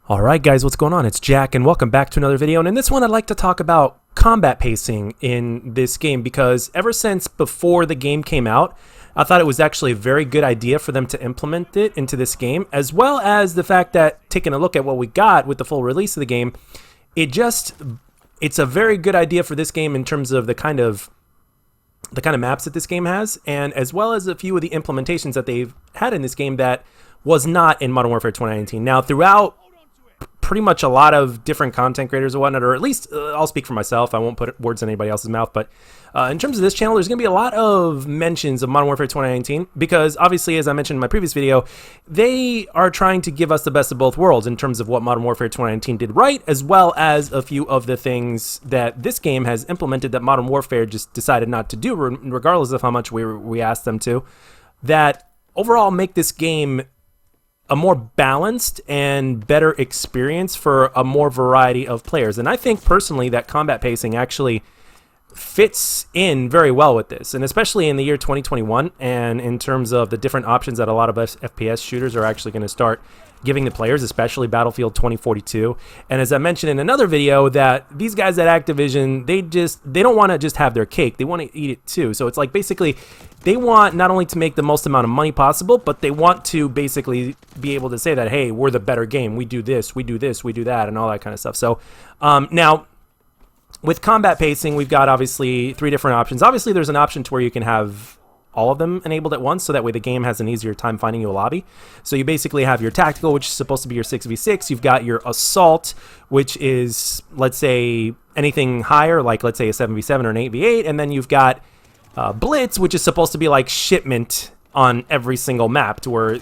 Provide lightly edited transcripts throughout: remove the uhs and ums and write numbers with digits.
Alright guys, what's going on? It's Jack and welcome back to another video, and in this one I'd like to talk about combat pacing in this game because ever since before the game came out, I thought it was actually a very good idea for them to implement it into this game, as well as the fact that taking a look at what we got with the full release of the game, it's a very good idea for this game in terms of the kind of maps that this game has, and as well as a few of the implementations that they've had in this game that was not in Modern Warfare 2019. Now, throughout pretty much a lot of different content creators and whatnot, or at least I'll speak for myself, I won't put words in anybody else's mouth, but in terms of this channel, there's going to be a lot of mentions of Modern Warfare 2019 because obviously, as I mentioned in my previous video, they are trying to give us the best of both worlds in terms of what Modern Warfare 2019 did right, as well as a few of the things that this game has implemented that Modern Warfare just decided not to do, regardless of how much we asked them to, that overall make this game a more balanced and better experience for a more variety of players. And I think personally that combat pacing actually fits in very well with this, and especially in the year 2021, and in terms of the different options that a lot of FPS shooters are actually going to start giving the players, especially Battlefield 2042. And as I mentioned in another video, that these guys at Activision, they don't want to just have their cake, they want to eat it too. So it's like basically they want not only to make the most amount of money possible, but they want to basically be able to say that, hey, we're the better game, we do this, we do this, we do that, and all that kind of stuff. So now with combat pacing, we've got obviously three different options. Obviously there's an option to where you can have all of them enabled at once, so that way the game has an easier time finding you a lobby. So you basically have your tactical, which is supposed to be your 6v6. You've got your assault, which is, let's say, anything higher, like let's say a 7v7 or an 8v8, and then you've got blitz, which is supposed to be like shipment on every single map, to where in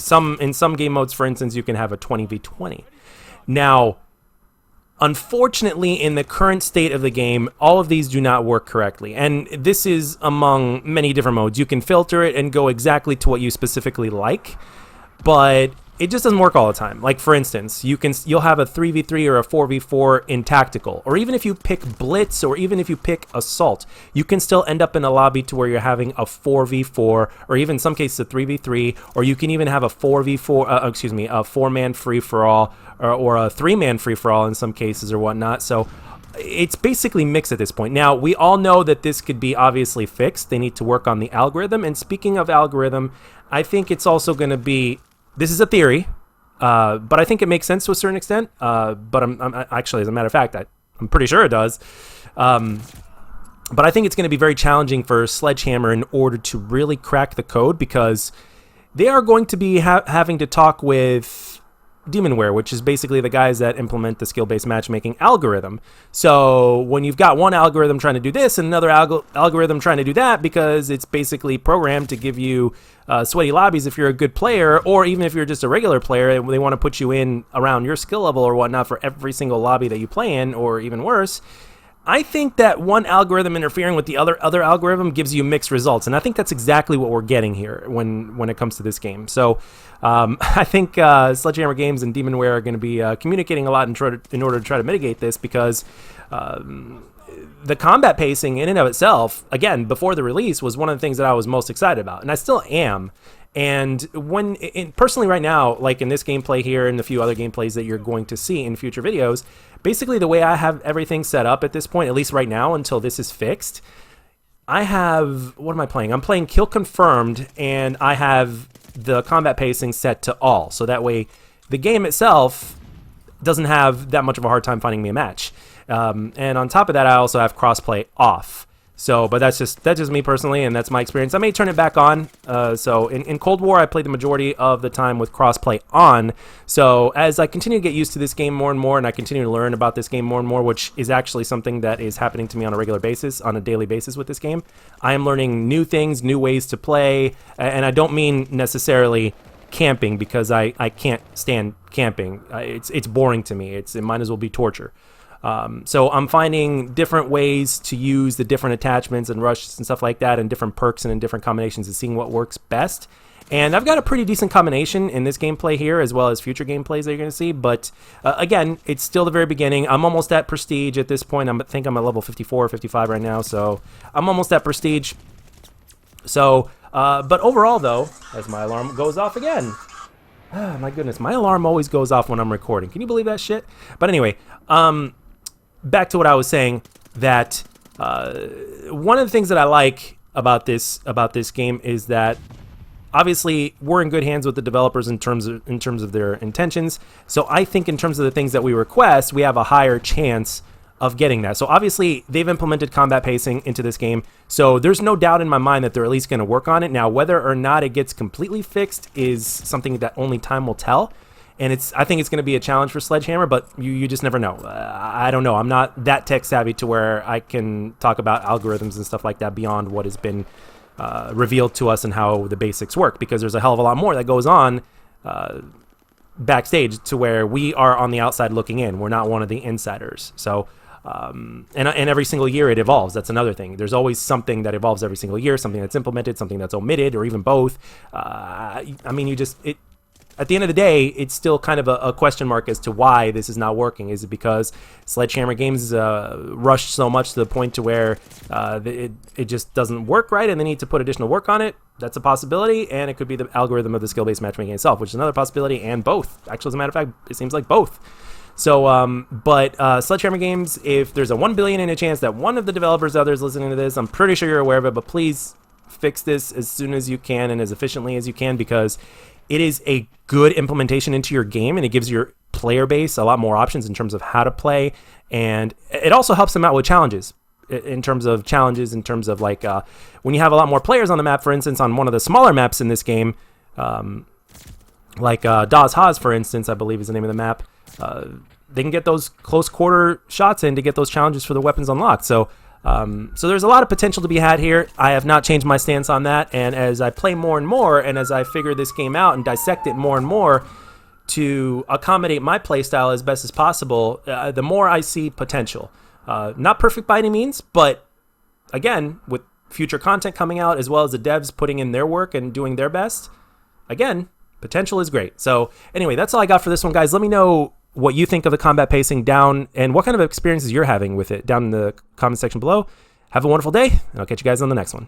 some game modes, for instance, you can have a 20v20. Now, unfortunately, in the current state of the game, all of these do not work correctly. And this is among many different modes. You can filter it and go exactly to what you specifically like, but it just doesn't work all the time. Like, for instance, you'll have a 3v3 or a 4v4 in tactical, or even if you pick blitz, or even if you pick assault, you can still end up in a lobby to where you're having a 4v4, or even in some cases a 3v3, or you can even have a 4v4, a four-man free-for-all, or a three-man free-for-all in some cases or whatnot. So it's basically mixed at this point. Now, we all know that this could be obviously fixed. They need to work on the algorithm, and speaking of algorithm, I think it's also going to be, this is a theory, but I think it makes sense to a certain extent, but I'm actually, as a matter of fact, I'm pretty sure it does. But I think it's going to be very challenging for Sledgehammer in order to really crack the code, because they are going to be having to talk with Demonware, which is basically the guys that implement the skill-based matchmaking algorithm. So when you've got one algorithm trying to do this and another algorithm trying to do that, because it's basically programmed to give you sweaty lobbies if you're a good player, or even if you're just a regular player, they want to put you in around your skill level or whatnot for every single lobby that you play in, or even worse, I think that one algorithm interfering with the other algorithm gives you mixed results, and I think that's exactly what we're getting here when it comes to this game. So I think Sledgehammer Games and Demonware are going to be communicating a lot in order to try to mitigate this, because the combat pacing in and of itself, again, before the release, was one of the things that I was most excited about, and I still am. And personally right now, like in this gameplay here and a few other gameplays that you're going to see in future videos, basically the way I have everything set up at this point, at least right now until this is fixed, I have, what am I playing? I'm playing Kill Confirmed, and I have the combat pacing set to all, so that way the game itself doesn't have that much of a hard time finding me a match. And on top of that, I also have crossplay off. So, but that's just me personally, and that's my experience. I may turn it back on. So in Cold War, I played the majority of the time with crossplay on. So as I continue to get used to this game more and more, and I continue to learn about this game more and more, which is actually something that is happening to me on a regular basis, on a daily basis with this game, I am learning new things, new ways to play, and I don't mean necessarily camping, because I can't stand camping. It's boring to me. It might as well be torture. So I'm finding different ways to use the different attachments and rushes and stuff like that, and different perks and in different combinations, and seeing what works best. And I've got a pretty decent combination in this gameplay here, as well as future gameplays that you're going to see. But again, it's still the very beginning. I'm almost at Prestige at this point. I think I'm at level 54 or 55 right now, so I'm almost at Prestige. So, but overall though, as my alarm goes off again, Ah, my goodness, my alarm always goes off when I'm recording. Can you believe that shit? But anyway, back to what I was saying, that one of the things that I like about this game is that obviously we're in good hands with the developers in terms of their intentions. So I think in terms of the things that we request, we have a higher chance of getting that. So obviously they've implemented combat pacing into this game, so there's no doubt in my mind that they're at least going to work on it. Now, whether or not it gets completely fixed is something that only time will tell, and I think it's going to be a challenge for Sledgehammer, but you just never know. I don't know. I'm not that tech savvy to where I can talk about algorithms and stuff like that beyond what has been revealed to us and how the basics work, because there's a hell of a lot more that goes on backstage to where we are on the outside looking in. We're not one of the insiders. So and every single year it evolves. That's another thing. There's always something that evolves every single year, something that's implemented, something that's omitted, or even both. I mean, at the end of the day, it's still kind of a question mark as to why this is not working. Is it because Sledgehammer Games rushed so much to the point to where it just doesn't work right and they need to put additional work on it? That's a possibility, and it could be the algorithm of the skill-based matchmaking itself, which is another possibility, and both. Actually, as a matter of fact, it seems like both. So, but Sledgehammer Games, if there's a 1 billion in a chance that one of the developers out there is listening to this, I'm pretty sure you're aware of it, but please fix this as soon as you can and as efficiently as you can, because it is a good implementation into your game, and it gives your player base a lot more options in terms of how to play, and it also helps them out with challenges. In terms of like when you have a lot more players on the map, for instance, on one of the smaller maps in this game, like Dawes Haas, for instance, I believe is the name of the map, they can get those close quarter shots in to get those challenges for the weapons unlocked. So so there's a lot of potential to be had here. I have not changed my stance on that, and as I play more and more, and as I figure this game out and dissect it more and more to accommodate my playstyle as best as possible, the more I see potential. Not perfect by any means, but again, with future content coming out, as well as the devs putting in their work and doing their best, again, potential is great. So anyway, that's all I got for this one, guys. Let me know what you think of the combat pacing down and what kind of experiences you're having with it down in the comment section below. Have a wonderful day, and I'll catch you guys on the next one.